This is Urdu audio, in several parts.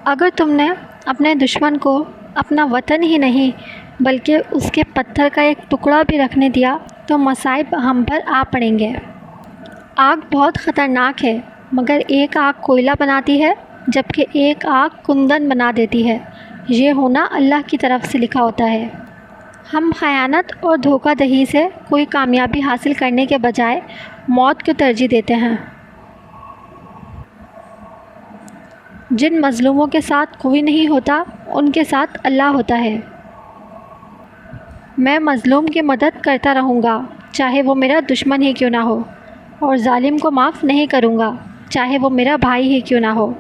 اگر تم نے اپنے دشمن کو اپنا وطن ہی نہیں بلکہ اس کے پتھر کا ایک ٹکڑا بھی رکھنے دیا تو مصائب ہم پر آ پڑیں گے۔ آگ بہت خطرناک ہے، مگر ایک آگ کوئلہ بناتی ہے جبکہ ایک آگ کندن بنا دیتی ہے۔ یہ ہونا اللہ کی طرف سے لکھا ہوتا ہے۔ ہم خیانت اور دھوکہ دہی سے کوئی کامیابی حاصل کرنے کے بجائے موت کو ترجیح دیتے ہیں۔ جن مظلوموں کے ساتھ کوئی نہیں ہوتا ان کے ساتھ اللہ ہوتا ہے۔ میں مظلوم کی مدد کرتا رہوں گا چاہے وہ میرا دشمن ہی کیوں نہ ہو، اور ظالم کو معاف نہیں کروں گا چاہے وہ میرا بھائی ہی کیوں نہ ہو۔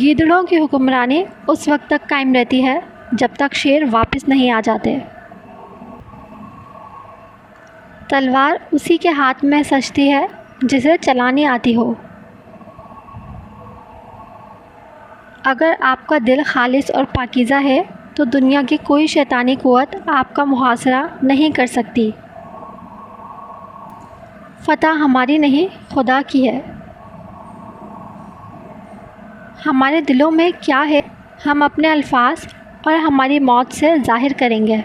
گیدڑوں کی حکمرانی اس وقت تک قائم رہتی ہے جب تک شیر واپس نہیں آ جاتے۔ تلوار اسی کے ہاتھ میں سجتی ہے جسے چلانی آتی ہو۔ اگر آپ کا دل خالص اور پاکیزہ ہے تو دنیا کی کوئی شیطانی قوت آپ کا محاصرہ نہیں کر سکتی۔ فتح ہماری نہیں، خدا کی ہے۔ ہمارے دلوں میں کیا ہے ہم اپنے الفاظ اور ہماری موت سے ظاہر کریں گے۔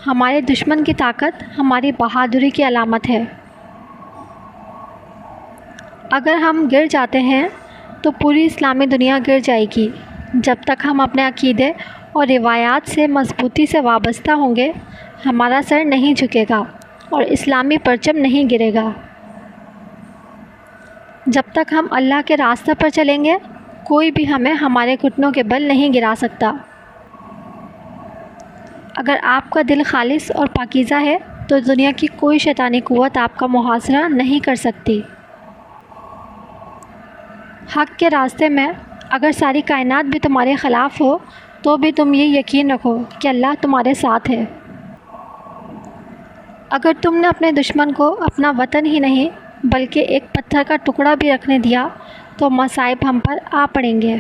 ہمارے دشمن کی طاقت ہماری بہادری کی علامت ہے۔ اگر ہم گر جاتے ہیں تو پوری اسلامی دنیا گر جائے گی۔ جب تک ہم اپنے عقیدے اور روایات سے مضبوطی سے وابستہ ہوں گے ہمارا سر نہیں جھکے گا اور اسلامی پرچم نہیں گرے گا۔ جب تک ہم اللہ کے راستے پر چلیں گے کوئی بھی ہمیں ہمارے گھٹنوں کے بل نہیں گرا سکتا۔ اگر آپ کا دل خالص اور پاکیزہ ہے تو دنیا کی کوئی شیطانی قوت آپ کا محاصرہ نہیں کر سکتی۔ حق کے راستے میں اگر ساری کائنات بھی تمہارے خلاف ہو تو بھی تم یہ یقین رکھو کہ اللہ تمہارے ساتھ ہے۔ اگر تم نے اپنے دشمن کو اپنا وطن ہی نہیں بلکہ ایک پتھر کا ٹکڑا بھی رکھنے دیا تو مصائب ہم پر آ پڑیں گے۔